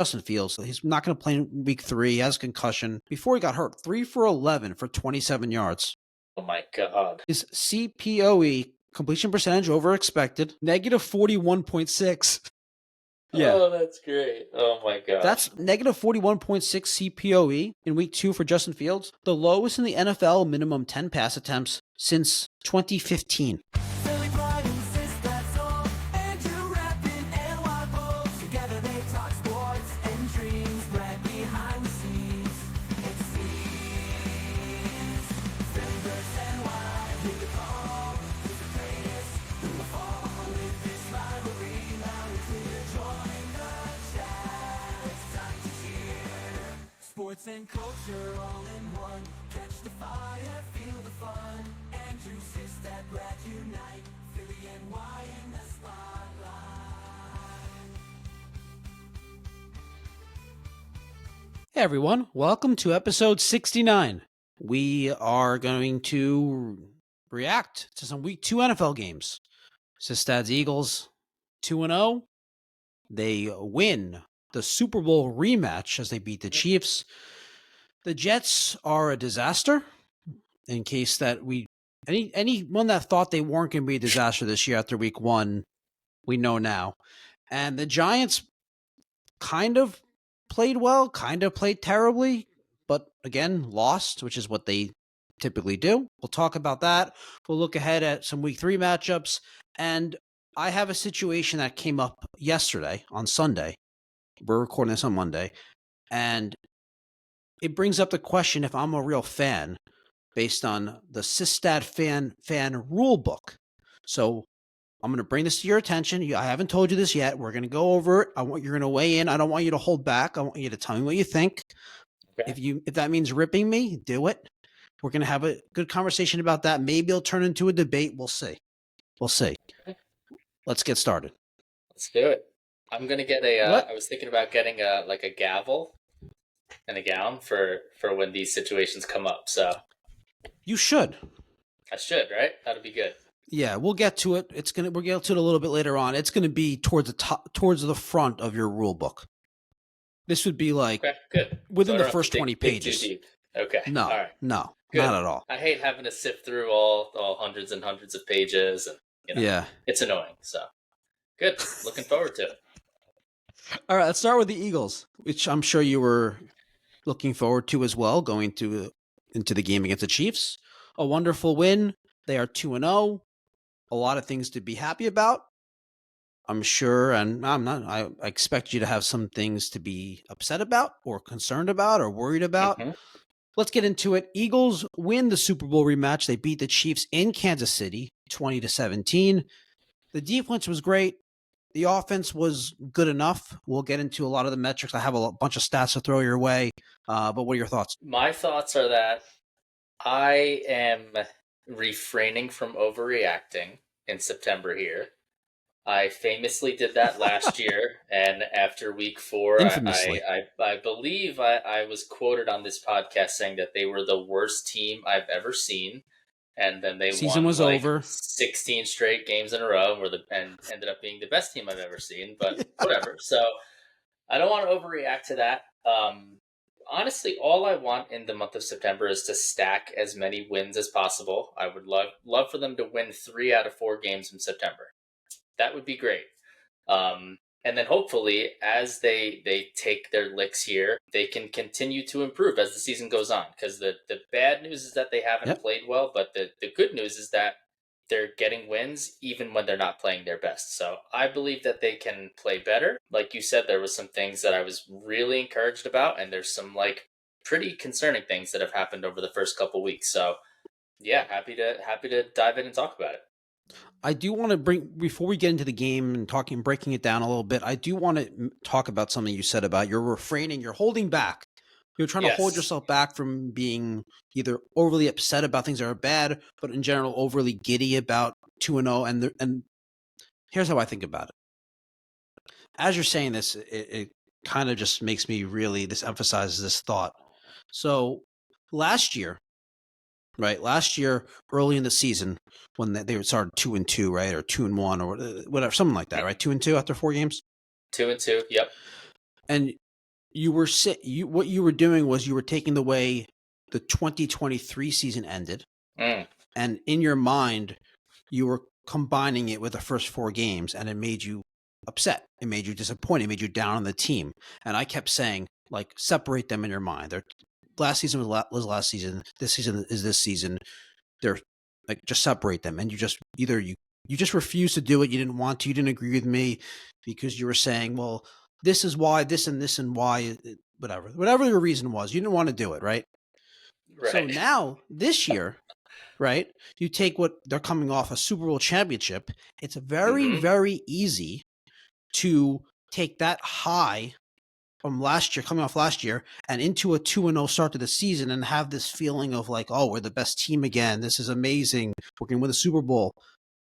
Justin Fields. He's not going to play in week 3. He has a concussion. Before he got hurt, 3 for 11 for 27 yards. Oh my God. His CPOE, completion percentage over expected, negative 41.6. Yeah. Oh, that's great. Oh my gosh. That's negative 41.6 CPOE in week 2 for Justin Fields, the lowest in the NFL minimum 10 pass attempts since 2015. Sports and culture all in one. Catch the fire, feel the fun. Andrew Sistad, Brad unite. Philly and Y in the spotlight. Hey everyone, welcome to episode 69. We are going to react to some week 2 NFL games. Sistad's Eagles 2-0. They win the Super Bowl rematch as they beat the Chiefs. The Jets are a disaster. In case that anyone that thought they weren't going to be a disaster this year after week 1, we know now. And the Giants kind of played well, kind of played terribly, but again, lost, which is what they typically do. We'll talk about that. We'll look ahead at some week 3 matchups. And I have a situation that came up yesterday on Sunday. We're recording this on Monday. And it brings up the question if I'm a real fan based on the Sistad fan rule book. So I'm going to bring this to your attention. I haven't told you this yet. We're going to go over it. You're going to weigh in. I don't want you to hold back. I want you to tell me what you think. Okay. If that means ripping me, do it. We're going to have a good conversation about that. Maybe it'll turn into a debate. We'll see. Okay. Let's get started. Let's do it. I'm going to get I was thinking about getting a gavel and a gown for when these situations come up. So you should. I should, right? That'll be good. Yeah, we'll get to it. We'll get to it a little bit later on. It's going to be towards the front of your rule book. This would be like good. Within the first 20 pages. Too deep. Okay. No, all right. No, good. Not at all. I hate having to sift through all hundreds and hundreds of pages, and yeah, it's annoying. So good. Looking forward to it. All right, let's start with the Eagles, which I'm sure you were looking forward to as well, going into the game against the Chiefs. A wonderful win. They are 2-0. A lot of things to be happy about, I'm sure, and I'm not. I expect you to have some things to be upset about or concerned about or worried about. Mm-hmm. Let's get into it. Eagles win the Super Bowl rematch. They beat the Chiefs in Kansas City 20-17. The defense was great. The offense was good enough. We'll get into a lot of the metrics. I have a bunch of stats to throw your way. But what are your thoughts? My thoughts are that I am refraining from overreacting in September here. I famously did that last year, and after week 4, I believe I was quoted on this podcast saying that they were the worst team I've ever seen. And then season was over 16 straight games in a row and ended up being the best team I've ever seen, but whatever. So I don't want to overreact to that. Honestly, all I want in the month of September is to stack as many wins as possible. I would love for them to win 3 out of 4 games in September. That would be great. And then hopefully, as they take their licks here, they can continue to improve as the season goes on. Because the bad news is that they haven't played well, but the good news is that they're getting wins even when they're not playing their best. So I believe that they can play better. Like you said, there was some things that I was really encouraged about, and there's some pretty concerning things that have happened over the first couple weeks. So yeah, happy to dive in and talk about it. I do want to before we get into the game and breaking it down a little bit, I do want to talk about something you said about you're refraining, you're holding back. You're trying to hold yourself back from being either overly upset about things that are bad, but in general, overly giddy about 2-0. And here's how I think about it. As you're saying this, it kind of just makes me this emphasizes this thought. So last year, early in the season, when they started 2-2, right, or 2-1, or whatever, something like that, right? 2-2 after 4 games. 2-2, yep. And what you were doing was you were taking the way the 2023 season ended, and in your mind, you were combining it with the first 4 games, and it made you upset. It made you disappointed. It made you down on the team. And I kept saying, like, separate them in your mind. Last season was last season. This season is this season. They're like, just separate them. And you just you just refused to do it. You didn't want to. You didn't agree with me because you were saying, well, this is why, this and why, whatever your reason was. You didn't want to do it, right? Right. So now this year, right? You take what they're coming off a Super Bowl championship. It's very, very easy to take that high from last year, coming off last year, and into a 2-0 start to the season and have this feeling of like, oh, we're the best team again. This is amazing. We're going to win the Super Bowl.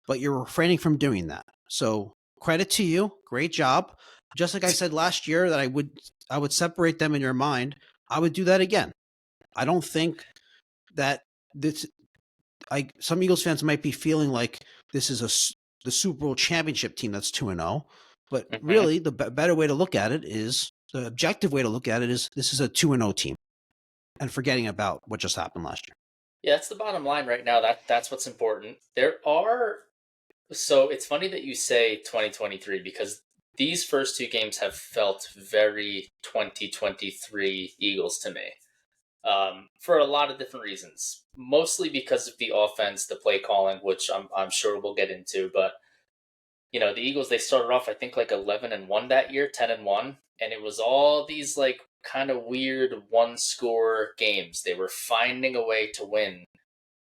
But you're refraining from doing that. So credit to you. Great job. Just like I said last year that I would separate them in your mind. I would do that again. I don't think that this some Eagles fans might be feeling like this is the Super Bowl championship team that's 2-0, but really the better way to look at it is the objective way to look at it is this is a 2-0 team, and forgetting about what just happened last year. Yeah, that's the bottom line right now. That's what's important. So it's funny that you say 2023 because these first 2 games have felt very 2023 Eagles to me. For a lot of different reasons, mostly because of the offense, the play calling, which I'm sure we'll get into. But the Eagles, they started off I think like 11-1 that year, 10-1, and it was all these like kind of weird 1-score games. They were finding a way to win,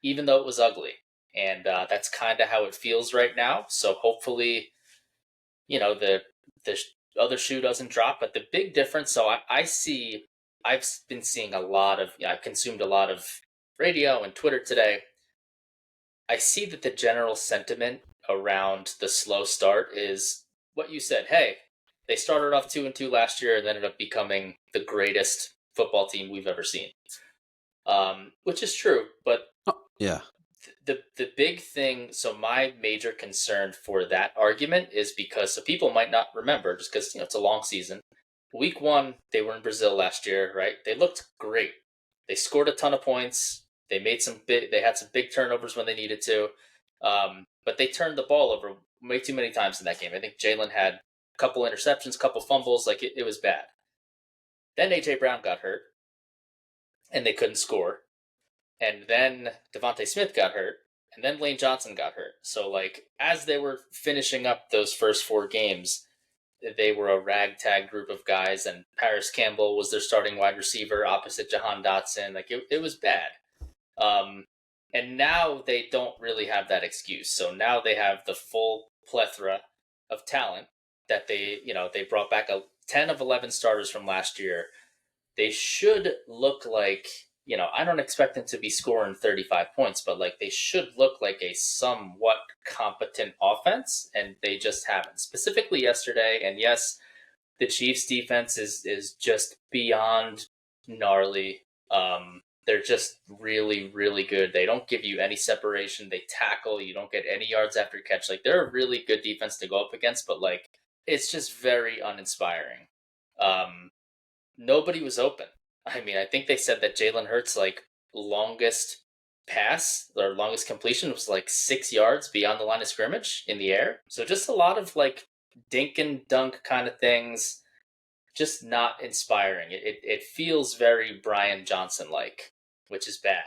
even though it was ugly, and that's kind of how it feels right now. So hopefully, the other shoe doesn't drop. But the big difference, so I've been seeing I've consumed a lot of radio and Twitter today. I see that the general sentiment around the slow start is what you said. Hey, they started off 2-2 last year and ended up becoming the greatest football team we've ever seen. Which is true, but yeah, the big thing. So my major concern for that argument is because people might not remember, just because it's a long season. Week 1, they were in Brazil last year, right? They looked great. They scored a ton of points. They had some big turnovers when they needed to, but they turned the ball over way too many times in that game. I think Jalen had a couple interceptions, couple fumbles. Like it was bad. Then AJ Brown got hurt, and they couldn't score. And then Devontae Smith got hurt, and then Lane Johnson got hurt. So like as they were finishing up those first 4 games, they were a ragtag group of guys, and Paris Campbell was their starting wide receiver opposite Jahan Dotson. Like it was bad. And now they don't really have that excuse. So now they have the full plethora of talent that they brought back 10 of 11 starters from last year. They should look like, I don't expect them to be scoring 35 points, but like they should look like a somewhat competent offense, and they just haven't. Specifically yesterday, and yes, the Chiefs defense is just beyond gnarly. They're just really, really good. They don't give you any separation. They tackle. You don't get any yards after catch. Like they're a really good defense to go up against, but like it's just very uninspiring. Nobody was open. I mean, I think they said that Jalen Hurts' like longest pass or longest completion was like 6 yards beyond the line of scrimmage in the air. So just a lot of like dink and dunk kind of things. Just not inspiring. It feels very Brian Johnson like, which is bad.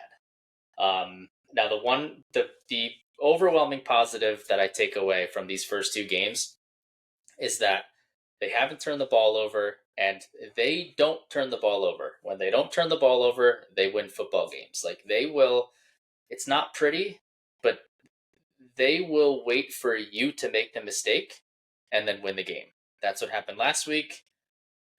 Now the overwhelming positive that I take away from these first 2 games is that they haven't turned the ball over, and they don't turn the ball over. When they don't turn the ball over, they win football games. Like they will. It's not pretty, but they will wait for you to make the mistake and then win the game. That's what happened last week.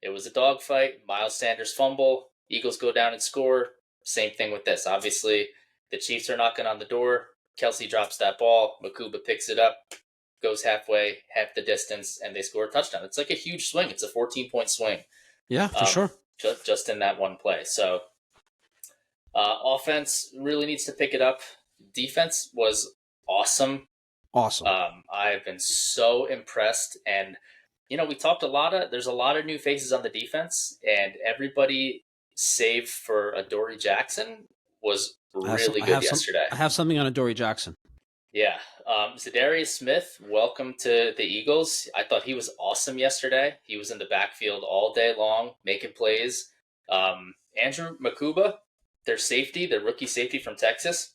It was a dogfight. Miles Sanders fumble. Eagles go down and score. Same thing with this. Obviously, the Chiefs are knocking on the door. Kelsey drops that ball. Makuba picks it up, goes half the distance, and they score a touchdown. It's like a huge swing. It's a 14-point swing. Yeah, for sure. Just in that one play. So offense really needs to pick it up. Defense was awesome. Awesome. I've been so impressed. And, we talked there's a lot of new faces on the defense, and everybody save for Adoree Jackson was really good yesterday. I have something on Adoree Jackson. Yeah. Zadarius Smith, welcome to the Eagles. I thought he was awesome yesterday. He was in the backfield all day long, making plays. Andrew Makuba, their rookie safety from Texas.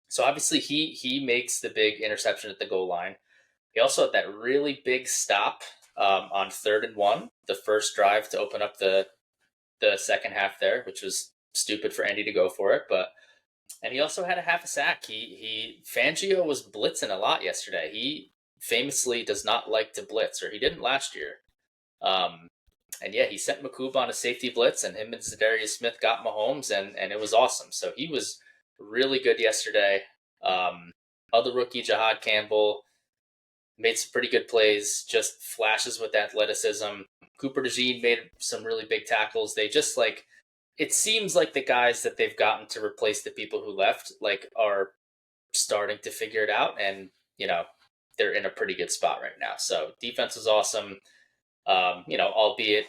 So obviously he makes the big interception at the goal line. He also had that really big stop on 3rd and 1, the first drive to open up the second half there, which was stupid for Andy to go for it, and he also had a half a sack. Fangio was blitzing a lot yesterday. He famously does not like to blitz, or he didn't last year. And yeah, he sent Makuba on a safety blitz, and him and Zadarius Smith got Mahomes, and it was awesome. So he was really good yesterday. Other rookie Jahad Campbell made some pretty good plays, just flashes with athleticism. Cooper DeJean made some really big tackles. They just it seems like the guys that they've gotten to replace the people who left are starting to figure it out, and they're in a pretty good spot right now. So defense was awesome. Albeit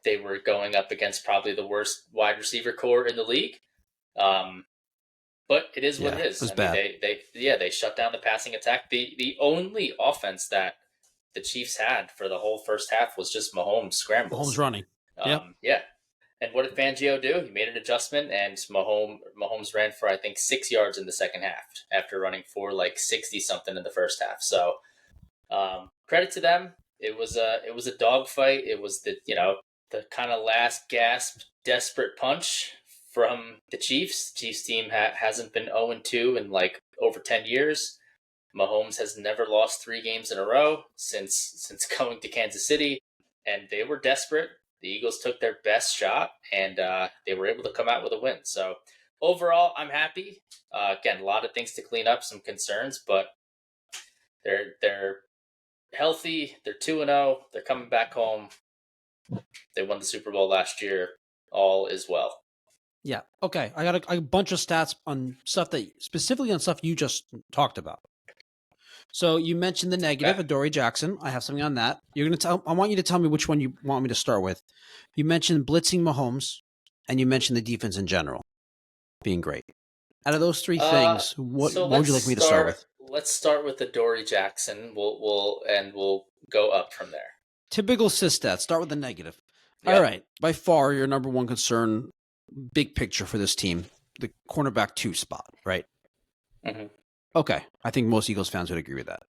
they were going up against probably the worst wide receiver core in the league. But it is what it is. It was bad. They shut down the passing attack. The only offense that the Chiefs had for the whole first half was just Mahomes scrambles. Mahomes running. Yeah. And what did Fangio do? He made an adjustment, and Mahomes ran for, I think, 6 yards in the second half after running for 60-something in the first half. So credit to them. It was a dogfight. It was the kind of last gasp, desperate punch from the Chiefs. Chiefs team hasn't been 0-2 in over 10 years. Mahomes has never lost 3 games in a row since going to Kansas City, and they were desperate. The Eagles took their best shot, and they were able to come out with a win. So overall, I'm happy. Again, a lot of things to clean up, some concerns, but they're healthy. They're 2-0. They're coming back home. They won the Super Bowl last year. All is well. Yeah. Okay. I got a bunch of stats on stuff specifically on stuff you just talked about. So you mentioned the negative, Adoree Jackson. I have something on that. I want you to tell me which one you want me to start with. You mentioned blitzing Mahomes, and you mentioned the defense in general being great. Out of those 3 things, what would you like me to start with? Let's start with Adoree Jackson. We'll go up from there. Typical stats. Start with the negative. Yep. All right. By far, your number one concern, big picture for this team, the cornerback 2 spot, right? Mm-hmm. Okay. I think most Eagles fans would agree with that.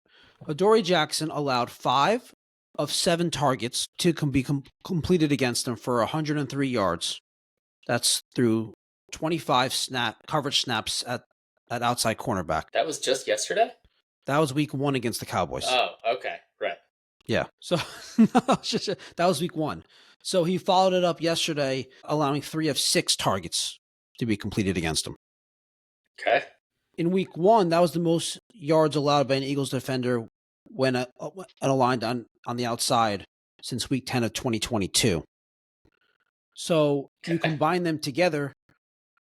Adoree Jackson allowed 5 of 7 targets to be completed against him for 103 yards. That's through 25 coverage snaps at outside cornerback. That was just yesterday? That was week 1 against the Cowboys. Oh, okay. Right. Yeah. So that was week 1. So he followed it up yesterday, allowing 3 of 6 targets to be completed against him. Okay. In week 1, that was the most yards allowed by an Eagles defender when aligned on the outside since week 10 of 2022. So you combine them together,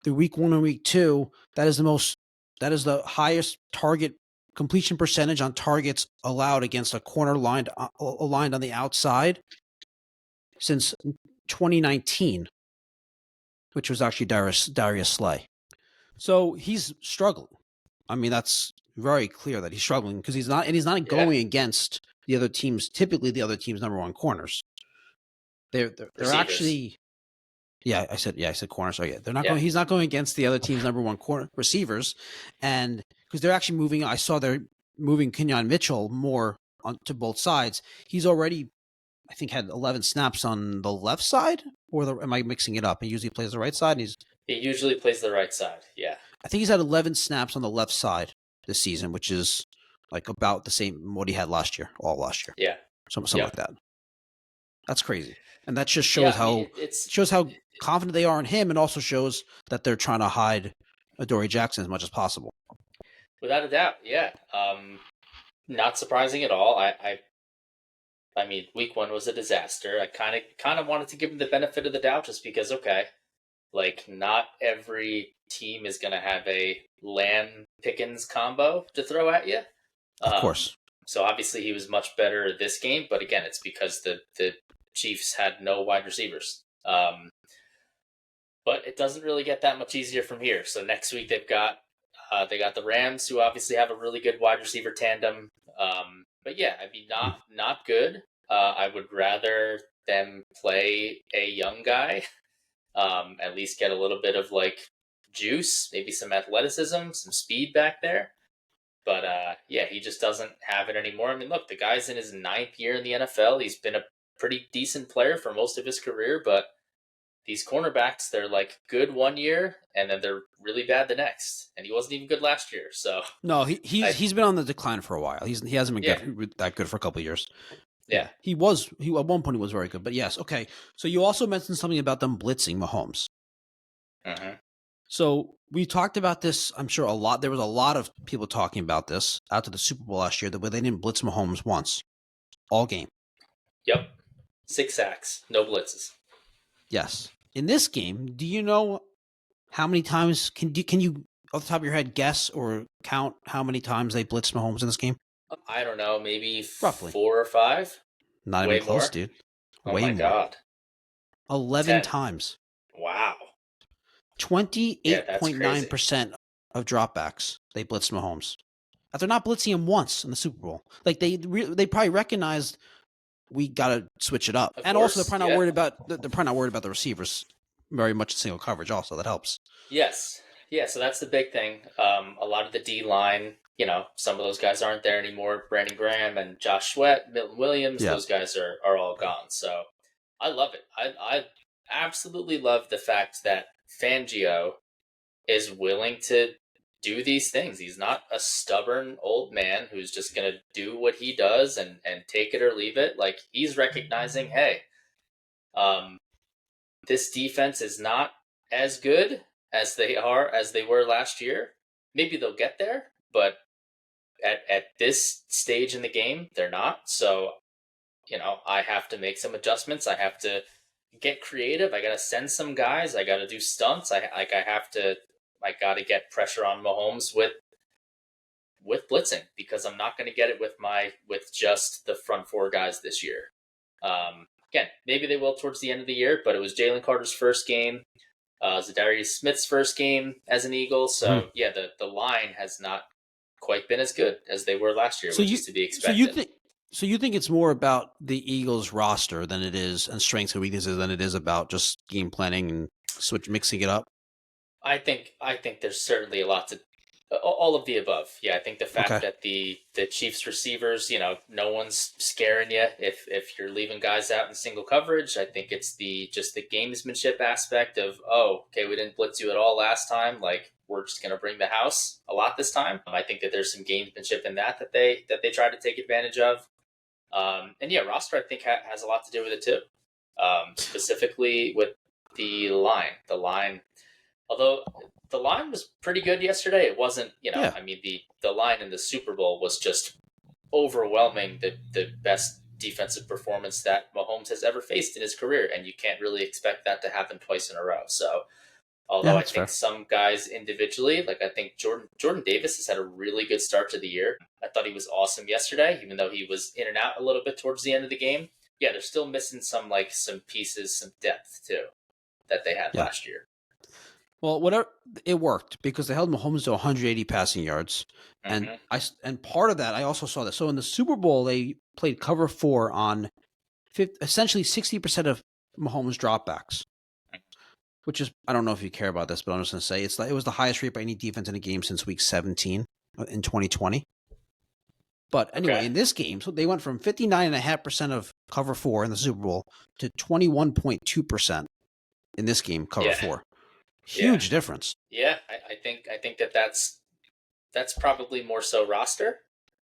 the week 1 and week 2, that is the highest target completion percentage on targets allowed against a corner aligned on the outside since 2019, which was actually Darius Slay. So he's struggling. I mean, that's very clear that he's struggling because he's not going against the other teams. Typically, the other team's number 1 corners. They're actually. Yeah, I said corner. So yeah, they're not going. He's not going against the other team's number 1 corner receivers, and because they're actually moving. I saw they're moving Kenyon Mitchell more to both sides. He's already, I think, had 11 snaps on the left side, or am I mixing it up? He usually plays the right side. And he usually plays the right side. Yeah, I think he's had 11 snaps on the left side this season, which is about the same what he had last year, all last year. Yeah, something like that. That's crazy, and that just shows how confident they are in him, and also shows that they're trying to hide Adoree Jackson as much as possible. Without a doubt, yeah. Not surprising at all. I mean, week 1 was a disaster. I kind of wanted to give him the benefit of the doubt, just because, not every team is going to have a Lamb Pickens combo to throw at you. Of course. So obviously he was much better this game, but again, it's because the Chiefs had no wide receivers. But it doesn't really get that much easier from here. So next week they got the Rams, who obviously have a really good wide receiver tandem. But yeah, I mean, not good. I would rather them play a young guy, at least get a little bit of like juice, maybe some athleticism, some speed back there. But yeah, he just doesn't have it anymore. I mean, look, the guy's in his 9th year in the NFL. He's been a pretty decent player for most of his career, but these cornerbacks, they're like good 1 year and then they're really bad the next. And he wasn't even good last year. So No, he's been on the decline for a while. He hasn't been Yeah. that good for a couple of years. Yeah. He at one point he was very good, but yes, okay. So you also mentioned something about them blitzing Mahomes. Mhm. So we talked about this, I'm sure a lot. There was a lot of people talking about this after the Super Bowl last year, the way they didn't blitz Mahomes once, all game. Yep. 6 sacks, no blitzes. Yes. In this game, do you know how many times can you off the top of your head guess or count how many times they blitzed Mahomes in this game? I don't know, maybe Roughly. 4 or 5. Not Way even close, more? dude. Oh Way my more. God. 11 10. times. Wow. Yeah, that's crazy. 28.9% of dropbacks they blitzed Mahomes. After not blitzing him once in the Super Bowl. Like they probably recognized we got to switch it up. Of And also course, they're probably not worried about the receivers very much in single coverage also. That helps. Yes. Yeah, so that's the big thing. A lot of the D line, some of those guys aren't there anymore. Brandon Graham and Josh Sweat, Milton Williams, Yeah. those guys are all gone. So I love it. I absolutely love the fact that Fangio is willing to do these things. He's not a stubborn old man who's just going to do what he does and take it or leave it. Like he's recognizing, hey, this defense is not as good as they were last year. Maybe they'll get there, but at this stage in the game, they're not. So, I have to make some adjustments. I have to get creative. I got to send some guys. I got to do stunts. I got to get pressure on Mahomes with blitzing because I'm not going to get it with just the front 4 guys this year. Again, maybe they will towards the end of the year, but it was Jalen Carter's first game, Zadarius Smith's first game as an Eagle. So yeah, the line has not quite been as good as they were last year, which is to be expected. So you think it's more about the Eagles roster than it is, and strengths and weaknesses, than it is about just game planning and mixing it up? I think there's certainly a lot to all of the above. Yeah, I think the fact that the Chiefs receivers, no one's scaring you if you're leaving guys out in single coverage. I think it's just the gamesmanship aspect of, oh, okay, we didn't blitz you at all last time. Like we're just going to bring the house a lot this time. I think that there's some gamesmanship in that they try to take advantage of. And yeah, roster I think has a lot to do with it too. Specifically with the line. Although the line was pretty good yesterday, it wasn't, I mean, the line in the Super Bowl was just overwhelming the best defensive performance that Mahomes has ever faced in his career, and you can't really expect that to happen twice in a row. So, although I think some guys individually, like I think Jordan Davis has had a really good start to the year. I thought he was awesome yesterday, even though he was in and out a little bit towards the end of the game. Yeah, they're still missing some pieces, some depth too, that they had last year. Well, whatever, it worked because they held Mahomes to 180 passing yards, and part of that I also saw that. So in the Super Bowl, they played cover 4 on essentially 60% of Mahomes dropbacks, which is, I don't know if you care about this, but I'm just going to say it was the highest rate by any defense in a game since Week 17 in 2020. But anyway, in this game, so they went from 59.5% of cover 4 in the Super Bowl to 21.2% in this game, cover 4. Huge difference. Yeah, I think that's probably more so roster.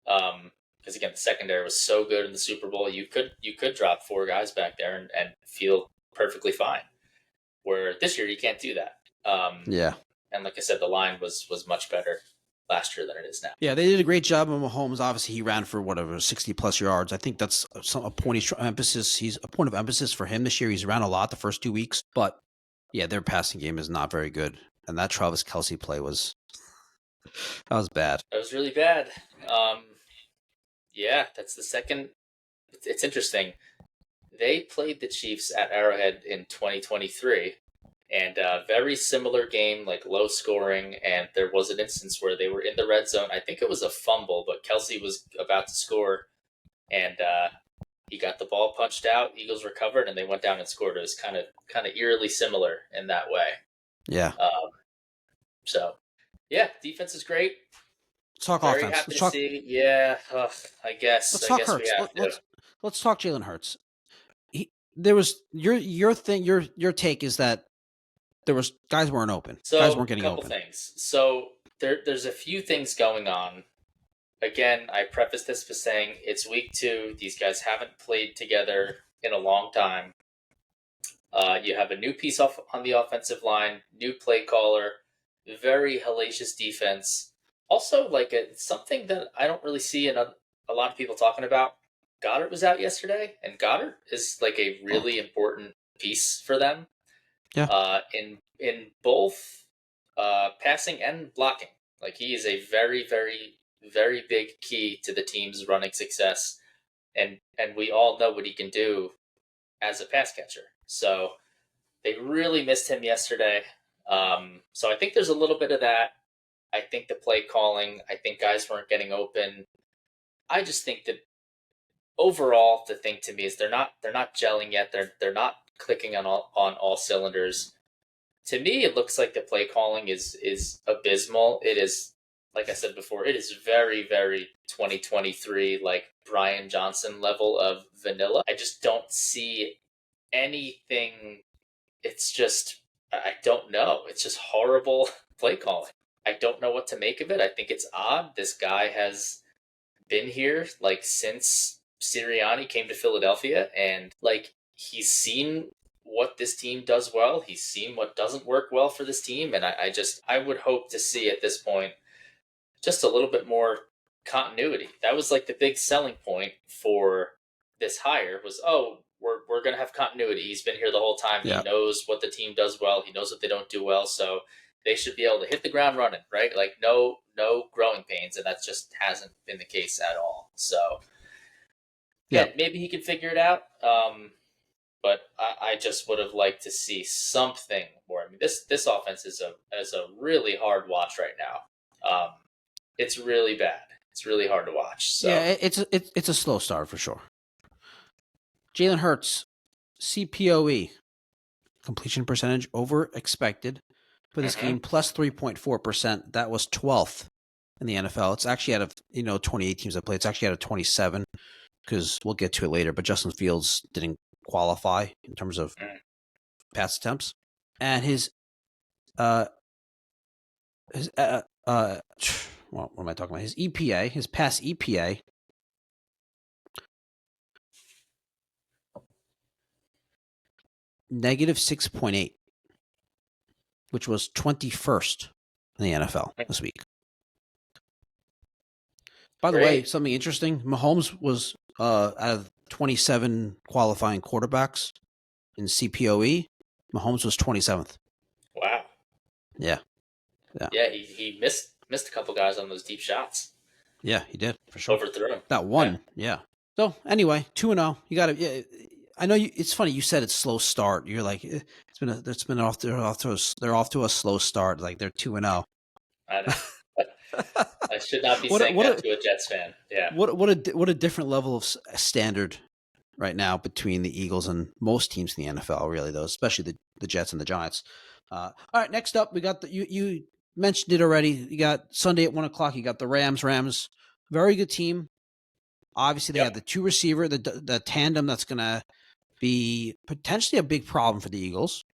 Because again, the secondary was so good in the Super Bowl, you could drop 4 guys back there and feel perfectly fine. Where this year you can't do that. And like I said, the line was much better last year than it is now. Yeah, they did a great job on Mahomes. Obviously, he ran for 60 plus yards. I think that's a point of emphasis for him this year. He's ran a lot the first 2 weeks, but yeah, their passing game is not very good. And that Travis Kelce play was bad. That was really bad. Yeah, that's the second. It's interesting. They played the Chiefs at Arrowhead in 2023, and very similar game, like low scoring. And there was an instance where they were in the red zone. I think it was a fumble, but Kelsey was about to score, and he got the ball punched out. Eagles recovered, and they went down and scored. It was kind of eerily similar in that way. Yeah. So, yeah, defense is great. Let's talk Very offense. happy to see. Yeah, I guess. Let's I talk guess we Hurts. have to. Let's talk Jalen Hurts. There was your thing. Your take is that there was guys weren't open. So, Guys weren't getting a couple open. things. So there's a few things going on. Again, I preface this by saying it's week 2. These guys haven't played together in a long time. You have a new piece off on the offensive line, new play caller, very hellacious defense. Also, like something that I don't really see a lot of people talking about. Goddard was out yesterday, and Goddard is like a really important piece for them. Yeah. In both passing and blocking. Like he is a very, very, very big key to the team's running success, and we all know what he can do as a pass catcher. So they really missed him yesterday. So I think there's a little bit of that. I think the play calling. I think guys weren't getting open. I just think that overall, the thing to me is they're not gelling yet. They're not clicking on all cylinders. To me, it looks like the play calling is abysmal. It is, like I said before, it is very, very 2023, like Brian Johnson level of vanilla. I just don't see anything. It's just, I don't know. It's just horrible play calling. I don't know what to make of it. I think it's odd. This guy has been here like since Sirianni came to Philadelphia, and like he's seen what this team does well. He's seen what doesn't work well for this team, and I would hope to see at this point just a little bit more continuity. That was like the big selling point for this hire was, oh, we're gonna have continuity. He's been here the whole time. Yeah. He knows what the team does well. He knows what they don't do well. So they should be able to hit the ground running, right? Like no growing pains, and that just hasn't been the case at all. So yeah, maybe he can figure it out. But I just would have liked to see something more. I mean, this offense is a really hard watch right now. It's really bad. It's really hard to watch. So yeah, it's a slow start for sure. Jalen Hurts, CPOE, completion percentage over expected for this game, plus 3.4%. That was 12th in the NFL. It's actually out of 28 teams that play. It's actually out of 27 because we'll get to it later. But Justin Fields didn't qualify in terms of pass attempts, and his what am I talking about? His EPA, his pass EPA, -6.8, which was 21st in the NFL this week. By the way, something interesting: Mahomes was out of 27 qualifying quarterbacks in CPOE. Mahomes was 27th. Wow. Yeah. Yeah, he missed a couple guys on those deep shots. Yeah, he did for sure. Overthrew him. That one, yeah. So anyway, 2-0. You got to. Yeah, I know it's funny. You said it's slow start. You're like they're off to a slow start. Like they're 2-0. I know. I should not be saying that to a Jets fan. Yeah. What a different level of standard right now between the Eagles and most teams in the NFL. Really, though, especially the Jets and the Giants. All right, next up, we got you mentioned it already. You got Sunday at 1:00. You got the Rams. Rams, very good team. Obviously, they have the two receiver, the tandem that's going to be potentially a big problem for the Eagles.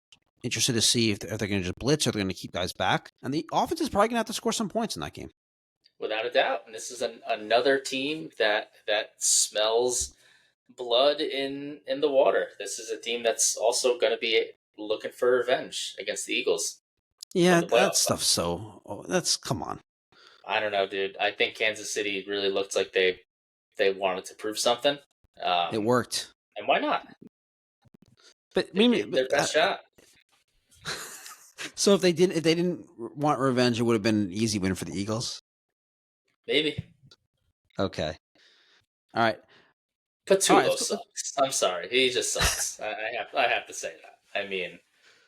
Interested to see if they're going to just blitz or they're going to keep guys back. And the offense is probably going to have to score some points in that game. Without a doubt. And this is another team that smells blood in the water. This is a team that's also going to be looking for revenge against the Eagles. Yeah, that stuff's come on. I don't know, dude. I think Kansas City really looked like they wanted to prove something. It worked. And why not? But maybe their best shot. So if they didn't want revenge, it would have been an easy win for the Eagles. Maybe. Okay. All right. Patullo let's go. sucks. I'm sorry, he just sucks. I have to say that. I mean,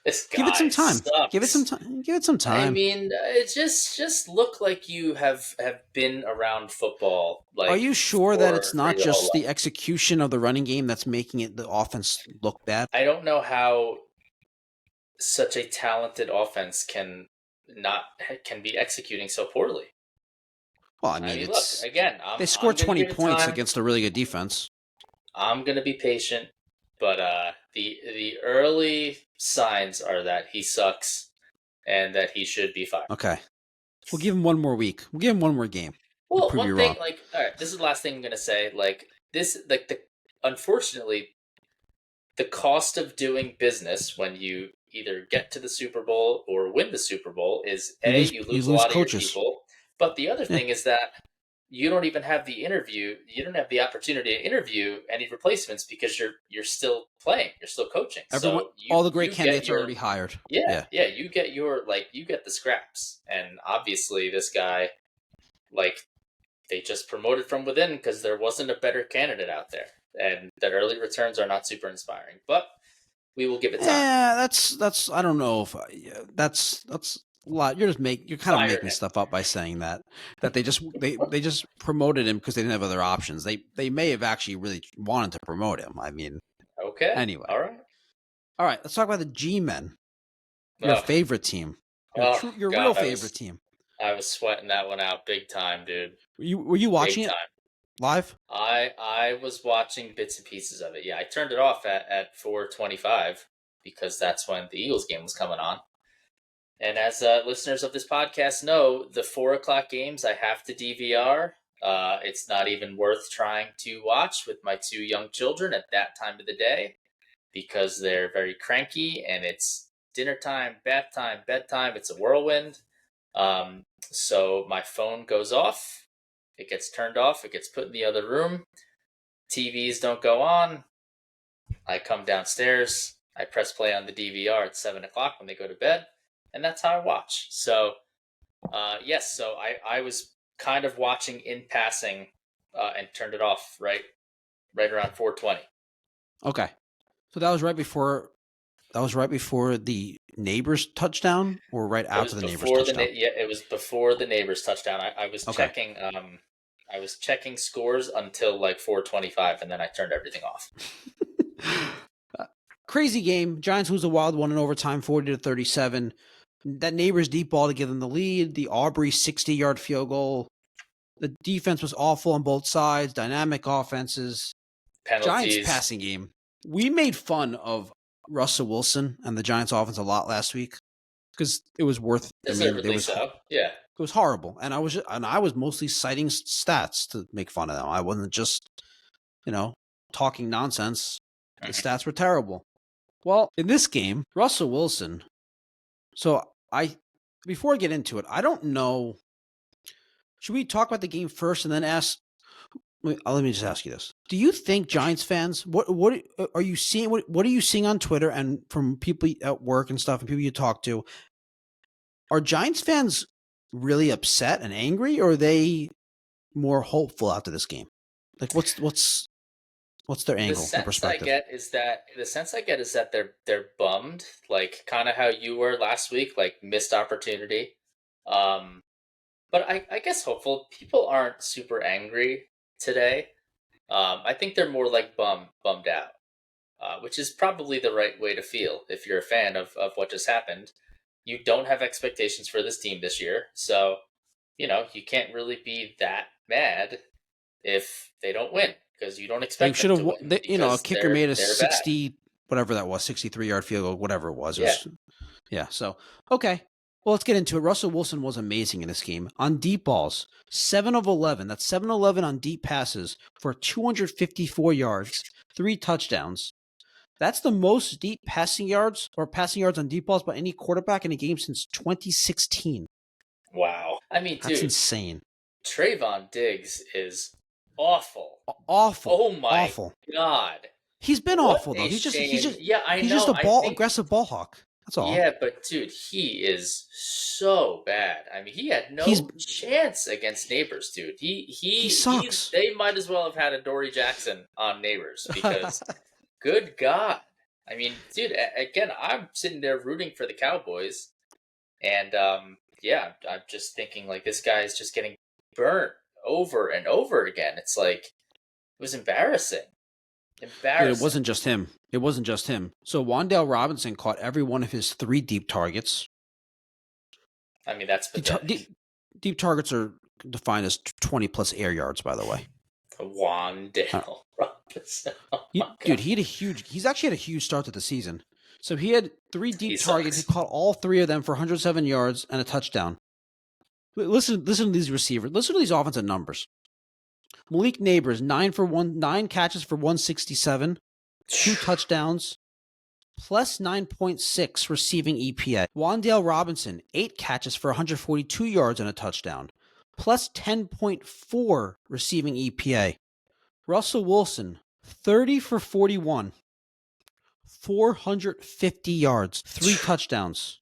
this Give it some guy time. Give it some sucks. time. Give it some I time. mean, it just look like you have been around football Are like you sure that it's for not your whole just the life. execution of the running game that's making it the offense look bad? I don't know how such a talented offense can be executing so poorly. Well, I I mean, mean, look again. they I'm scored going to 20 give it points time. against a really good defense. I'm going to be patient, but the early signs are that he sucks and that he should be fired. Okay. We'll give him one more week. We'll give him one more game. We'll Well, prove one you thing, wrong. like, all right, this is the last thing I'm going to say. Like this, like unfortunately, the cost of doing business when you either get to the Super Bowl or win the Super Bowl is You A, lose you you lose a lose lot of your coaches. people, but the other Yeah. thing is that you don't even have the opportunity to interview any replacements because you're still playing, you're still coaching. Everyone So all the great you get candidates are your already hired. yeah, Yeah. yeah, you get the scraps. And obviously this guy, like, they just promoted from within because there wasn't a better candidate out there. And the early returns are not super inspiring. But we will give it time. Yeah, that's I don't know if that's a lot. You're kind of Fire making him. stuff up by saying that they just promoted him because they didn't have other options. They may have actually really wanted to promote him. I mean, Okay. anyway. All right. All right, let's talk about the G-men. Your Oh, favorite team. Your real God, favorite team. I was sweating that one out big time, dude. Were you Big watching it time. live? I was watching bits and pieces of it. Yeah, I turned it off at 4:25 because that's when the Eagles game was coming on. And as listeners of this podcast know, the 4 o'clock games I have to DVR. It's not even worth trying to watch with my two young children at that time of the day because they're very cranky and it's dinner time, bath time, bedtime. It's a whirlwind. So my phone goes off. It gets turned off. It gets put in the other room. TVs don't go on. I come downstairs. I press play on the DVR at 7 o'clock when they go to bed, and that's how I watch. So, yes. So I was kind of watching in passing, and turned it off right around 4:20. Okay, so that was right before the neighbors touchdown, or right It after was the neighbors before touchdown. It was before the neighbors touchdown. I was Okay. checking. I was checking scores until like 4:25, and then I turned everything off. Crazy game. Giants lose a wild one in overtime, 40-37. That neighbors deep ball to give them the lead. The Aubrey 60-yard field goal. The defense was awful on both sides. Dynamic offenses. Giants Penalties. passing game. We made fun of Russell Wilson and the Giants offense a lot last week because it was worth. Deservedly so. Yeah. It was horrible, and I was mostly citing stats to make fun of them. I wasn't just, talking nonsense. The stats were terrible. Well, in this game, Russell Wilson. So before I get into it, I don't know. Should we talk about the game first and then ask? Let me just ask you this: do you think Giants fans? What are you seeing? What are you seeing on Twitter and from people at work and stuff and people you talk to? Are Giants fans really upset and angry, or are they more hopeful after this game? Like, what's their angle, their perspective? The sense I get is that they're bummed, like kind of how you were last week, like missed opportunity. But I guess hopeful. People aren't super angry today. I think they're more like bummed out, which is probably the right way to feel if you're a fan of what just happened. You don't have expectations for this team this year, so you can't really be that mad if they don't win because you don't They expect should them to have, win a because kicker made a they're bad. 60, whatever that was, 63-yard field goal, whatever it was. Yeah. Yeah. So, okay. Well, let's get into it. Russell Wilson was amazing in this game. On deep balls, 7 of 11. That's 7-11 on deep passes for 254 yards, 3 touchdowns. That's the most deep passing yards on deep balls by any quarterback in a game since 2016. Wow. I mean, That's dude, insane. Trayvon Diggs is awful. Awful. Oh my awful. God. He's been What awful though. a He's shame. just Yeah, I he's know. just aggressive ball hawk. That's all. Yeah, but dude, he is so bad. I mean, he had He's no chance against Neighbors, dude. he sucks. They might as well have had a Dory Jackson on Neighbors because, good God. I mean, dude, again, I'm sitting there rooting for the Cowboys, and yeah, I'm just thinking like this guy is just getting burnt over and over again. It's like it was embarrassing. Dude, Embarrassing. it wasn't just him. It wasn't just him. So Wan'Dale Robinson caught every one of his 3 deep targets. I mean, that's pathetic. Deep targets are defined as 20 plus air yards, by the way. Wan'Dale Robinson. Oh my Dude, God. he's actually had a huge start to the season. So he had 3 deep He targets. sucks. He caught all 3 of them for 107 yards and a touchdown. Listen to these receivers. Listen to these offensive numbers. Malik Neighbors, 9 catches for 167, 2 touchdowns, plus 9.6 receiving EPA. Wan'Dale Robinson, 8 catches for 142 yards and a touchdown, plus 10.4 receiving EPA. Russell Wilson, 30 for 41, 450 yards, 3 touchdowns.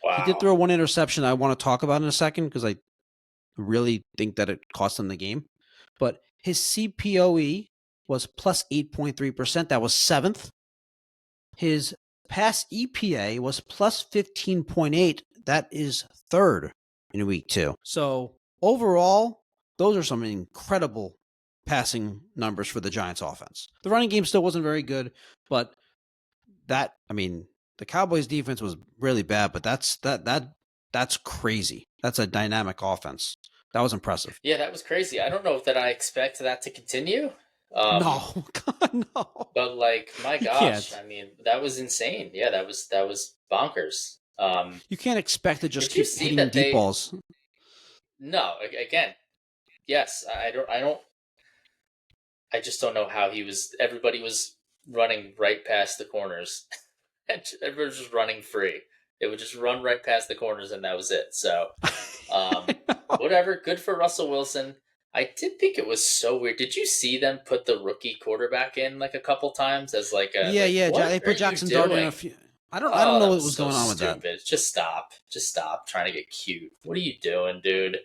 Wow. He did throw 1 interception I want to talk about in a second because I really think that it cost him the game. But his CPOE was plus 8.3%. That was 7th. His pass EPA was plus 15.8. That is 3rd in week 2. So overall, those are some incredible passing numbers for the Giants offense. The running game still wasn't very good, but the Cowboys defense was really bad, but that's crazy. That's a dynamic offense. That was impressive. Yeah, that was crazy. I don't know that I expect that to continue. No, God, no. But like, my You gosh, can't. I mean, that was insane. Yeah, that was bonkers. You can't expect to just Did you keep see hitting him that deep balls. No, again, yes, I just don't know how everybody was running right past the corners. And everybody was just running free. They would just run right past the corners and that was it. So, whatever. Good for Russell Wilson. I did think it was so weird. Did you see them put the rookie quarterback in like a couple times as like a Yeah. What They are put you Jackson Dart in doing? a few. I don't Oh, know that what was was so going on with that. stupid. Just stop trying to get cute. What are you doing, dude?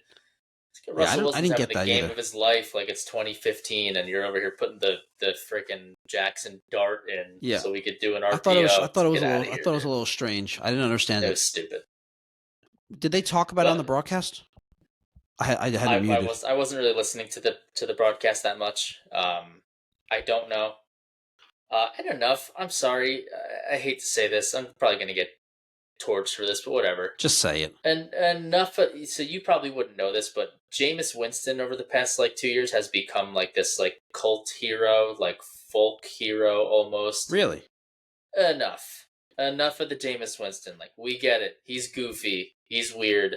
Yeah, Russell I Wilson's didn't having get the that game either. of his life like it's 2015, and you're over here putting the freaking Jackson Dart in Yeah. so we could do an RPO. I thought it was a Dude. little strange. I didn't understand It it. was stupid. Did they talk about it on the broadcast? I had it muted. I wasn't really listening to the broadcast that much. I don't know. And enough. I'm sorry. I hate to say this. I'm probably going to get torched for this, but whatever. Just say it. And enough. So you probably wouldn't know this, but Jameis Winston over the past like 2 years has become like this like cult hero, like folk hero almost. Really? Enough of the Jameis Winston. Like, we get it. He's goofy. He's weird.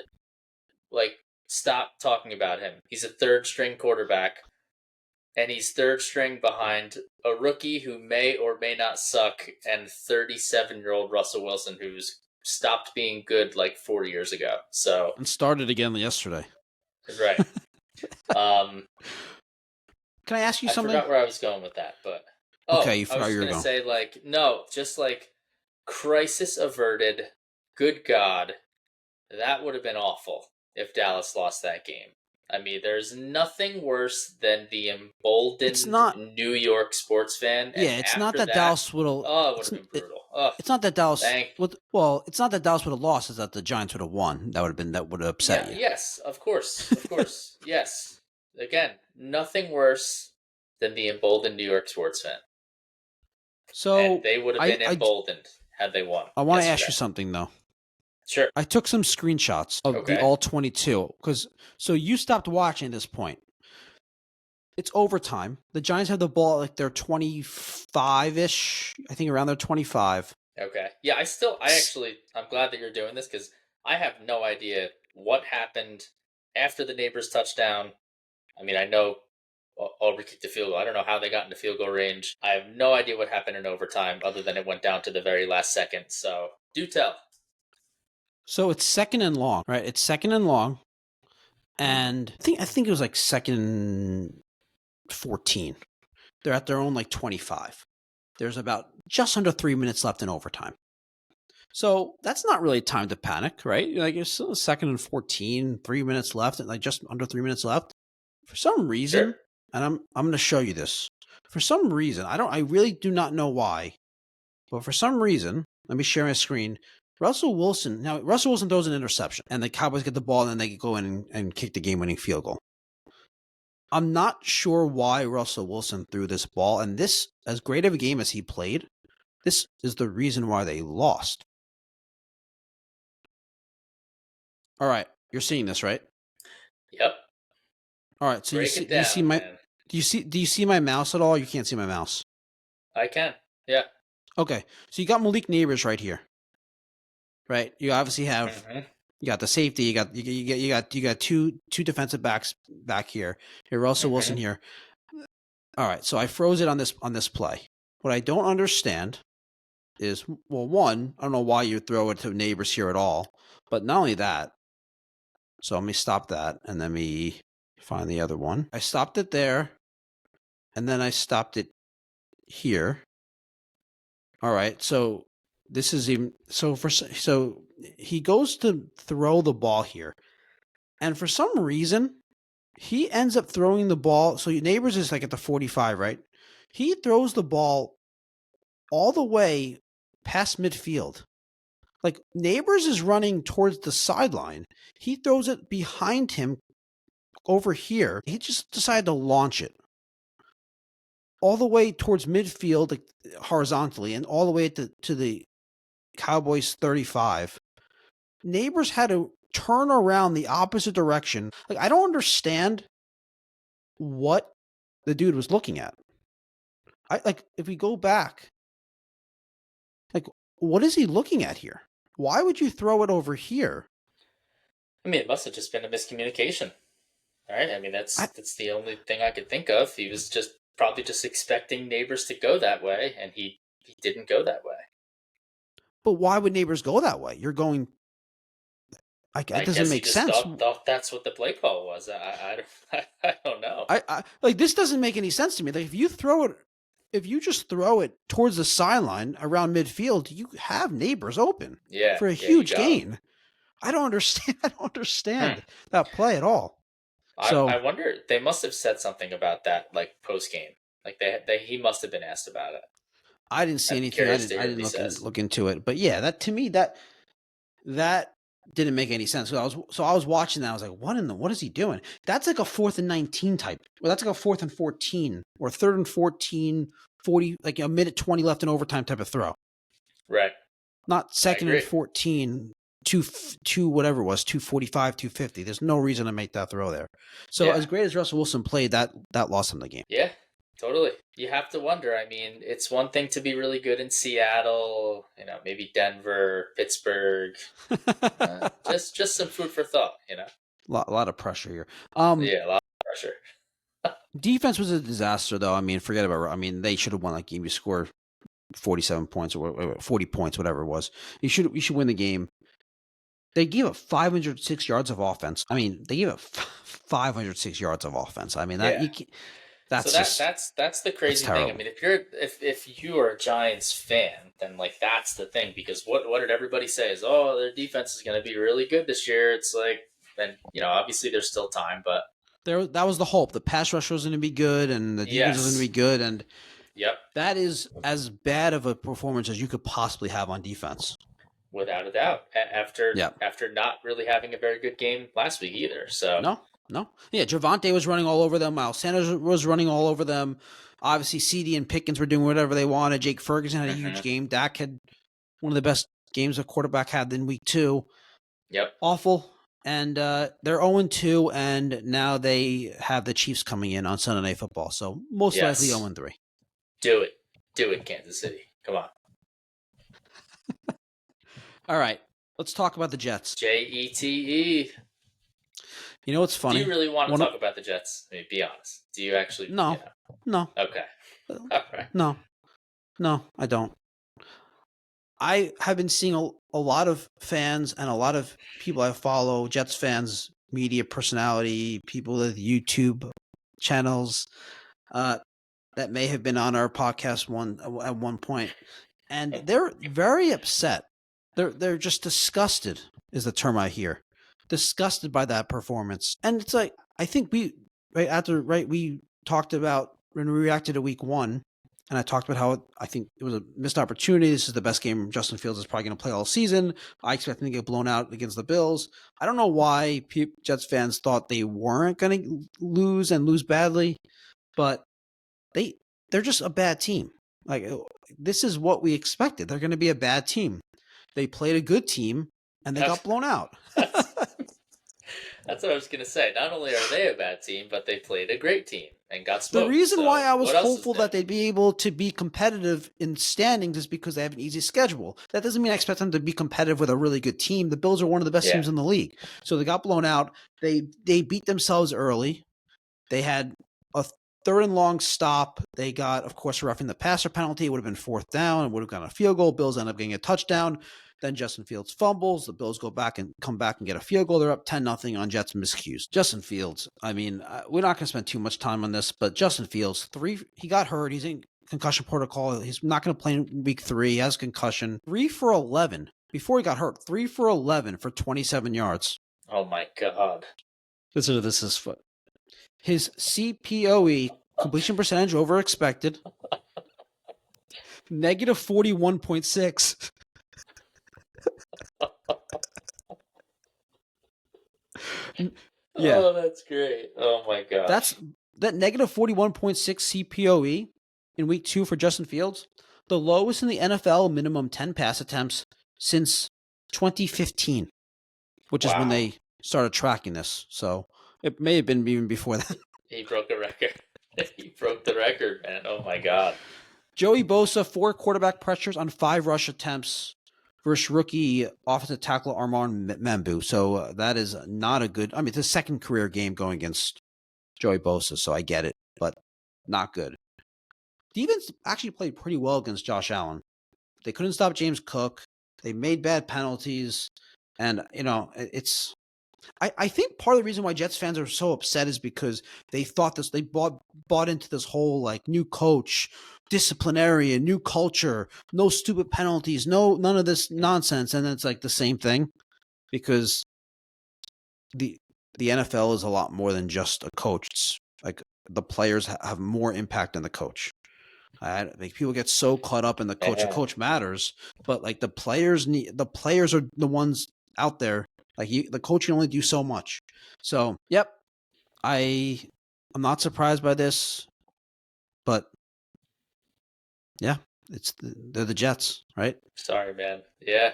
Like, stop talking about him. He's a 3rd string quarterback, and he's 3rd string behind a rookie who may or may not suck, and 37-year-old Russell Wilson, who's stopped being good like 4 years ago. So, And started again yesterday. right. Can I ask you something? I forgot where I was going with that, but okay, you forgot I was you were going to going. say like no, just like crisis averted. Good God, that would have been awful if Dallas lost that game. I mean, there's nothing worse than the emboldened New York sports fan. And yeah, it's not that Dallas would have. Oh, it would have been brutal. It's not that Dallas. It's not that Dallas would have lost. It's that the Giants would have won. That would have upset you. Yes, of course, yes. Again, nothing worse than the emboldened New York sports fan. So and they would have been emboldened had they won. I want to ask you something though. Sure. I took some screenshots of the all 22 so you stopped watching at this point. It's overtime. The Giants have the ball like they're 25-ish. I think around their 25. Okay. Yeah, I'm glad that you're doing this because I have no idea what happened after the Neighbors touchdown. I mean, I know Aubrey kicked the field goal. I don't know how they got into field goal range. I have no idea what happened in overtime other than it went down to the very last second. So do tell. So it's 2nd and long, right? It's 2nd and long. And I think it was like 2nd and 14. They're at their own like 25. There's about just under 3 minutes left in overtime. So that's not really time to panic, right? Like it's still 2nd and 14, 3 minutes left, and like just under 3 minutes left. For some reason, Sure. and I'm going to show you this. For some reason, I really do not know why, but for some reason, let me share my screen. Russell Wilson throws an interception, and the Cowboys get the ball, and then they go in and kick the game-winning field goal. I'm not sure why Russell Wilson threw this ball, and this, as great of a game as he played, this is the reason why they lost. All right, you're seeing this, right? Yep. All right, so Break it down, man. do you see my mouse at all? You can't see my mouse. I can. Yeah. Okay, so you got Malik Neighbors right here, right? You obviously have you got the safety. You got two defensive backs back here. Here, Russell Wilson here. All right, so I froze it on this play. What I don't understand is, well, one, I don't know why you throw it to Neighbors here at all, but not only that. So let me stop that, and let me find the other one. I stopped it there, and then I stopped it here. All right, so this is even so he goes to throw the ball here, and for some reason he ends up throwing the ball. So Neighbors is like at the 45, right? He throws the ball all the way past midfield. Like Neighbors is running towards the sideline. He throws it behind him over here. He just decided to launch it all the way towards midfield, like, horizontally, and all the way to the Cowboys 35. Neighbors had to turn around the opposite direction. Like, I don't understand what the dude was looking at. If we go back, like, what is he looking at here? Why would you throw it over here? I mean, it must have just been a miscommunication, right? I mean, that's the only thing I could think of. He was probably just expecting Neighbors to go that way, and he didn't go that way. But why would Neighbors go that way? You're going. It doesn't make sense. Thought that's what the play call was. I don't know. Like, this doesn't make any sense to me. Like, if you just throw it towards the sideline around midfield, you have Neighbors open for a huge gain. I don't understand. I don't understand that play at all. I wonder, they must have said something about that, like, post game. Like, he must have been asked about it. I didn't see anything. I didn't look into it. But yeah, that to me that didn't make any sense. So I was watching that. I was like, what is he doing? That's like a 4th and 19 type. Well, that's like a 4th and 14 or 3rd and 14, 40, like a minute 20 left in overtime type of throw. Right. Not 2nd and 14, two whatever it was, 245, 250. There's no reason to make that throw there. So as great as Russell Wilson played, that lost him the game. Yeah. Totally. You have to wonder. I mean, it's one thing to be really good in Seattle, maybe Denver, Pittsburgh. Just some food for thought, A lot of pressure here. Yeah, a lot of pressure. Defense was a disaster, though. I mean, forget about. I mean, they should have won that game. You score 47 points or 40 points, whatever it was. You should win the game. They gave up 506 yards of offense. I mean, they gave up 506 yards of offense. I mean, that's the crazy thing. I mean, if you are a Giants fan, then like that's the thing, because what did everybody say is, oh, their defense is going to be really good this year. It's like, and obviously there's still time, but that was the hope. The pass rush was going to be good, and the defense was going to be good, and that is as bad of a performance as you could possibly have on defense. Without a doubt, after not really having a very good game last week either. So no. Yeah, Javonte was running all over them. Miles Sanders was running all over them. Obviously, CD and Pickens were doing whatever they wanted. Jake Ferguson had a huge game. Dak had one of the best games a quarterback had in week 2. Yep. Awful. And they're 0-2, and now they have the Chiefs coming in on Sunday Night Football. So most likely 0-3. Do it, Kansas City. Come on. All right, let's talk about the Jets. Jette. You know what's funny? Do you really want to talk about the Jets? I mean, be honest. Do you actually? No. No. Okay. All right. No, I don't. I have been seeing a lot of fans and a lot of people I follow, Jets fans, media personality, people with YouTube channels that may have been on our podcast at one point, and they're very upset They're just disgusted is the term I hear. Disgusted by that performance. And it's like, I think we talked about when we reacted to week 1, and I talked about how I think it was a missed opportunity. This is the best game Justin Fields is probably going to play all season. I expect him to get blown out against the Bills. I don't know why Jets fans thought they weren't going to lose and lose badly, but they're just a bad team. Like, this is what we expected. They're going to be a bad team. They played a good team, and they got blown out. That's what I was going to say. Not only are they a bad team, but they played a great team and got smoked. The reason why I was what else is hopeful new? that they'd be able to be competitive in standings is because they have an easy schedule. That doesn't mean I expect them to be competitive with a really good team. The Bills are one of the best teams in the league. So they got blown out. They beat themselves early. They had a 3rd and long stop. They got, of course, roughing the passer penalty. It would have been 4th down. It would have gotten a field goal. Bills end up getting a touchdown. Then Justin Fields fumbles. The Bills come back and get a field goal. They're up 10-0 on Jets miscues. Justin Fields, I mean, we're not going to spend too much time on this, but Justin Fields, he got hurt. He's in concussion protocol. He's not going to play in week 3. He has concussion. 3 for 11 before he got hurt. 3 for 11 for 27 yards. Oh my God. Listen to this is foot. His CPOE, completion percentage over expected, negative 41.6. Yeah. Oh, that's great. Oh my gosh. That negative 41.6 CPOE in week 2 for Justin Fields, the lowest in the NFL minimum 10 pass attempts since 2015, which is when they started tracking this. So it may have been even before that. He broke a record. He broke the record, man. Oh my God. Joey Bosa, 4 quarterback pressures on 5 rush attempts versus rookie offensive tackle Armand Membu. So that is not a good. I mean, it's a second career game going against Joey Bosa, so I get it, but not good. Defense actually played pretty well against Josh Allen. They couldn't stop James Cook. They made bad penalties, and it's. I think part of the reason why Jets fans are so upset is because they thought they bought into this whole like new coach, disciplinarian, new culture, no stupid penalties, none of this nonsense, and it's like the same thing, because the NFL is a lot more than just a coach. It's like the players have more impact than the coach. Like, people get so caught up in the coach. The coach matters, but like the players are the ones out there. Like, the coach can only do so much. So, yep, I'm not surprised by this, but yeah, they're the Jets, right? Sorry, man. Yeah.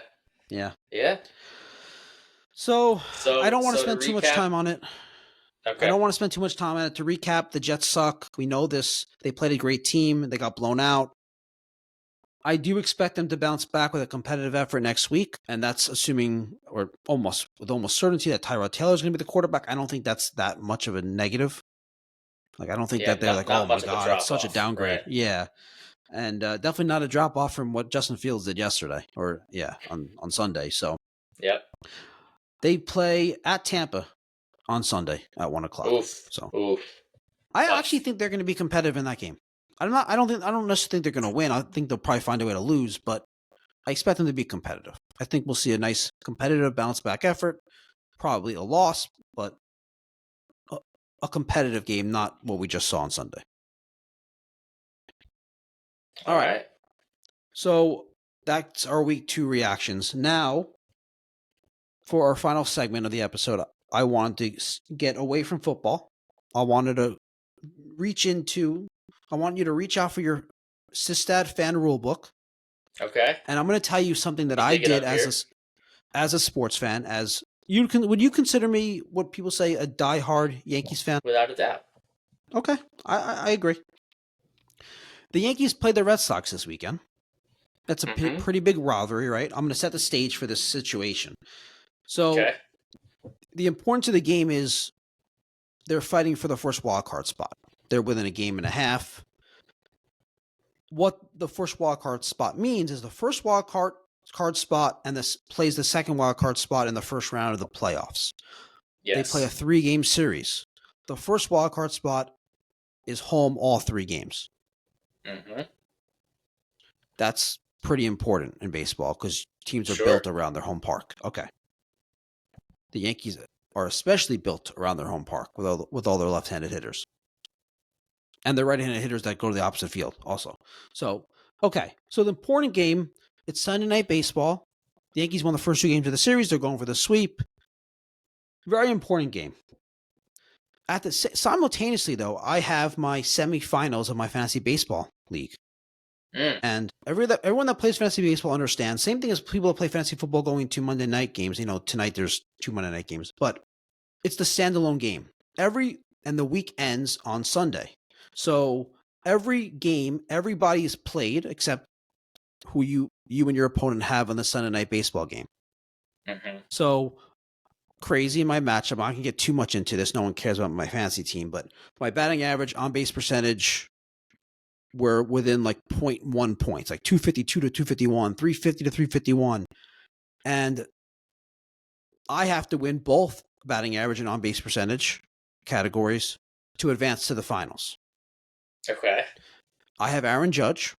So I don't want to spend too much time on it. Okay. I don't want to spend too much time on it. To recap, the Jets suck. We know this. They played a great team. They got blown out. I do expect them to bounce back with a competitive effort next week, and that's assuming, or almost certainty, that Tyrod Taylor is going to be the quarterback. I don't think that's that much of a negative. Like, I don't think that they're like, oh my God, it's such a downgrade. Right? Yeah. And definitely not a drop off from what Justin Fields did yesterday, or on Sunday. So, yep. They play at Tampa on Sunday at 1:00. Oof. I actually think they're going to be competitive in that game. I don't necessarily think they're going to win. I think they'll probably find a way to lose, but I expect them to be competitive. I think we'll see a nice competitive bounce back effort. Probably a loss, but a competitive game, not what we just saw on Sunday. All right. So that's our week 2 reactions. Now, for our final segment of the episode, I wanted to get away from football. I wanted to I want you to reach out for your Sistad fan rule book. Okay. And I'm going to tell you something that I did as a sports fan. Would you consider me what people say a diehard Yankees fan? Without a doubt. Okay, I agree. The Yankees played the Red Sox this weekend. That's a pretty big rivalry, right? I'm going to set the stage for this situation. So, the importance of the game is they're fighting for the first wild card spot. They're within a game and a half. What the first wild card spot means is the first wild card spot and this plays the second wild card spot in the first round of the playoffs. Yes. They play a 3-game series. The first wild card spot is home all 3 games. Mm-hmm. That's pretty important in baseball because teams are Sure. built around their home park. Okay. The Yankees are especially built around their home park with all their left-handed hitters. And their right-handed hitters that go to the opposite field also. So, okay. So the important game, it's Sunday Night Baseball. The Yankees won the first 2 games of the series. They're going for the sweep. Very important game. Simultaneously, though, I have my semifinals of my fantasy baseball league. And everyone that plays fantasy baseball understands. Same thing as people that play fantasy football going to Monday night games. Tonight there's 2 Monday night games, but it's the standalone game. And the week ends on Sunday. So every game, everybody is played except who you and your opponent have on the Sunday night baseball game. So crazy in my matchup. I'm not gonna get too much into this. No one cares about my fantasy team, but my batting average, on base percentage, were within like 0.1 points, like 252 to 251, 350 to 351. And I have to win both batting average and on base percentage categories to advance to the finals. Okay. I have Aaron Judge.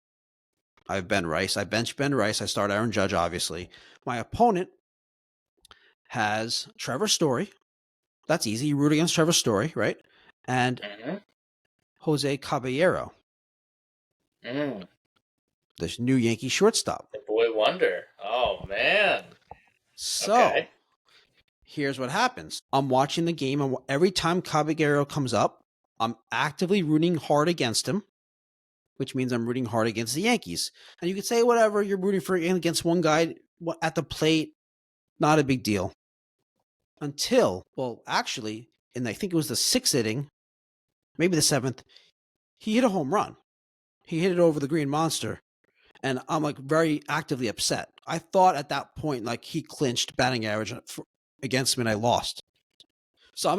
I have Ben Rice. I bench Ben Rice. I start Aaron Judge, obviously. My opponent has Trevor Story. That's easy. You root against Trevor Story, right? And Jose Caballero. This new Yankee shortstop. The boy wonder. Oh, man. So, here's what happens. I'm watching the game, and every time Caballero comes up, I'm actively rooting hard against him, which means I'm rooting hard against the Yankees. And you could say whatever, you're rooting for against one guy at the plate, not a big deal. Until, well, actually, I think it was the 6th inning, maybe the 7th, he hit a home run. He hit it over the Green Monster. And I'm like very actively upset. I thought at that point, like, he clinched batting average against me and I lost. So I'm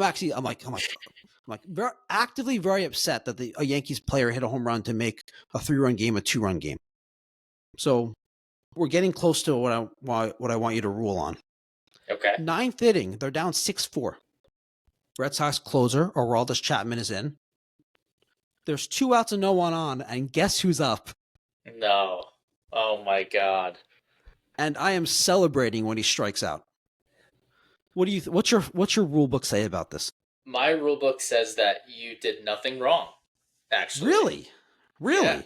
very actively very upset that a Yankees player hit a home run to make a 3-run game a 2-run game. So we're getting close to what I want you to rule on. Okay. 9th inning, they're down 6-4. Red Sox closer, Aroldis Chapman, is in. There's 2 outs and no one on, and guess who's up? No. Oh my God. And I am celebrating when he strikes out. What's your rule book say about this? My rule book says that you did nothing wrong, actually. Really? Yeah.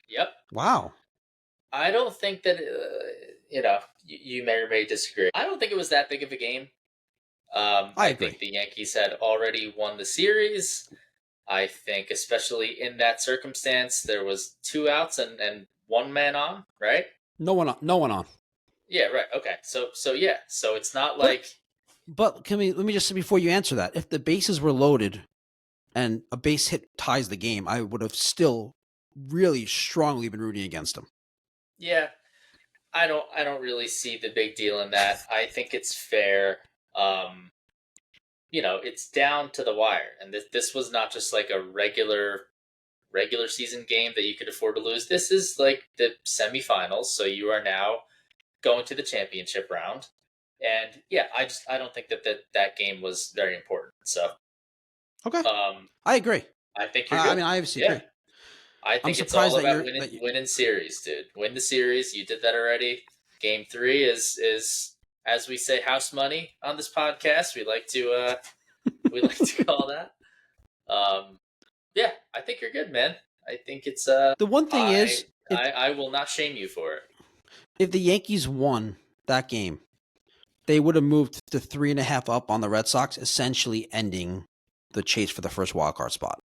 Yep. Wow. I don't think that, you may or may disagree. I don't think it was that big of a game. I agree. think the Yankees had already won the series. I think, especially in that circumstance, there was 2 outs and 1 man on, right? No one on. Yeah, right. Okay. So yeah. So it's not like. But let me just say before you answer that, if the bases were loaded and a base hit ties the game, I would have still really strongly been rooting against them. Yeah, I don't really see the big deal in that. I think it's fair. It's down to the wire, and this was not just like a regular season game that you could afford to lose. This is like the semifinals, so you are now going to the championship round. And yeah, I don't think that game was very important. So okay, I agree. I think you're good. I obviously agree. I think it's all about winning series, dude. Win the series. You did that already. Game 3 is as we say, house money on this podcast. We like to call that. Yeah, I think you're good, man. I think it's the one thing is I will not shame you for it. If the Yankees won that game, they would have moved to 3.5 up on the Red Sox, essentially ending the chase for the first wildcard spot.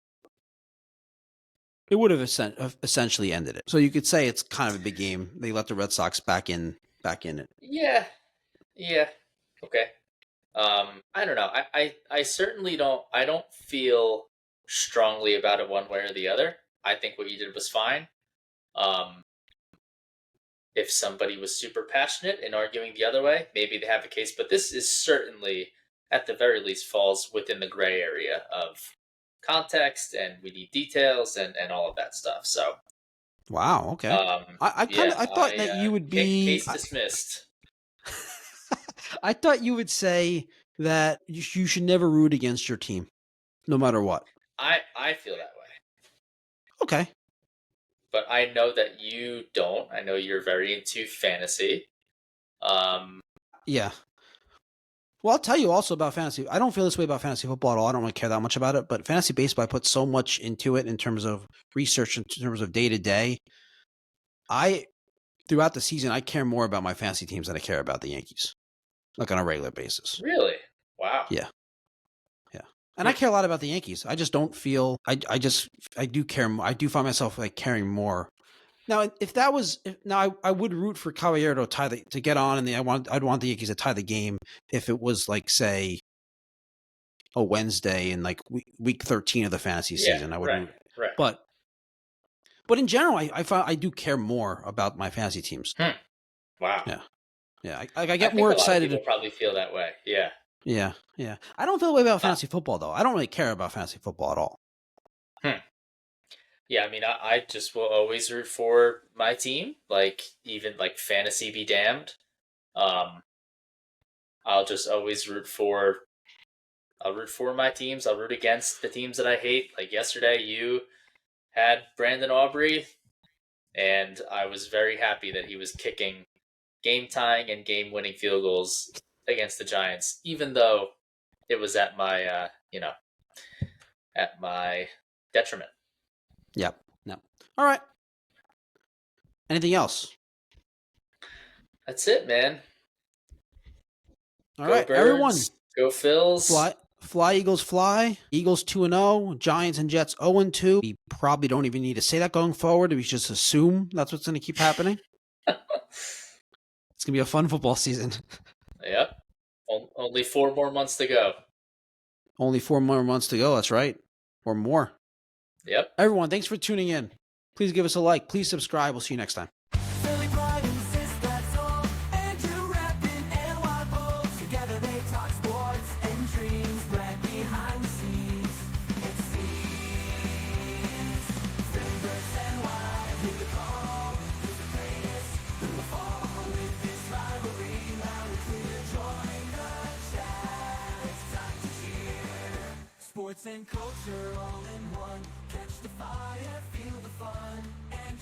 It would have essentially ended it. So you could say it's kind of a big game. They let the Red Sox back in it. Yeah. Okay. I don't know. I certainly don't. I don't feel strongly about it one way or the other. I think what you did was fine. If somebody was super passionate in arguing the other way, maybe they have a case. But this is certainly, at the very least, falls within the gray area of context, and we need details and all of that stuff. So, wow, okay. I thought that you would be case dismissed. I thought you would say that you should never root against your team, no matter what. I feel that way. Okay. But I know that you don't. I know you're very into fantasy. Yeah. Well, I'll tell you also about fantasy. I don't feel this way about fantasy football at all. I don't really care that much about it. But fantasy baseball, I put so much into it in terms of research, in terms of day to day. Throughout the season, I care more about my fantasy teams than I care about the Yankees, like on a regular basis. Really? Wow. Yeah. And I care a lot about the Yankees. I just don't feel. I do care. I do find myself like caring more. Now, I would root for Caballero to get on, and I'd want the Yankees to tie the game if it was like, say, a Wednesday in like week 13 of the fantasy season. I would root. Right. But in general, I find I do care more about my fantasy teams. Wow. Yeah. I get more excited. A lot of people probably feel that way. Yeah. Yeah. I don't feel the way about fantasy football though. I don't really care about fantasy football at all. Yeah, I mean, I just will always root for my team. Like, even like fantasy be damned. I'll just always I'll root for my teams. I'll root against the teams that I hate. Like yesterday, you had Brandon Aubrey, and I was very happy that he was kicking game tying and game winning field goals against the Giants, even though it was at my at my detriment. Yep. No. All right. Anything else? That's it, man. All Go right, Birds, everyone. Go Phils. Fly Eagles fly. Eagles 2-0. Giants and Jets 0-2. We probably don't even need to say that going forward. We just assume that's what's going to keep happening. It's going to be a fun football season. Yep. Only 4 more months to go. Only 4 more months to go. That's right. Or more. Yep. Everyone, thanks for tuning in. Please give us a like. Please subscribe. We'll see you next time. Philly pride insists that's all. Andrew rapping and Wild Bulls. Together they talk sports and dreams. Right behind the scenes, it seems. Philly versus NY, who the call, who's the greatest, who will fall with this rivalry. Loud and clear, join the chat. It's time to cheer. Sports and culture all in one. Catch the fire, feel the fun. And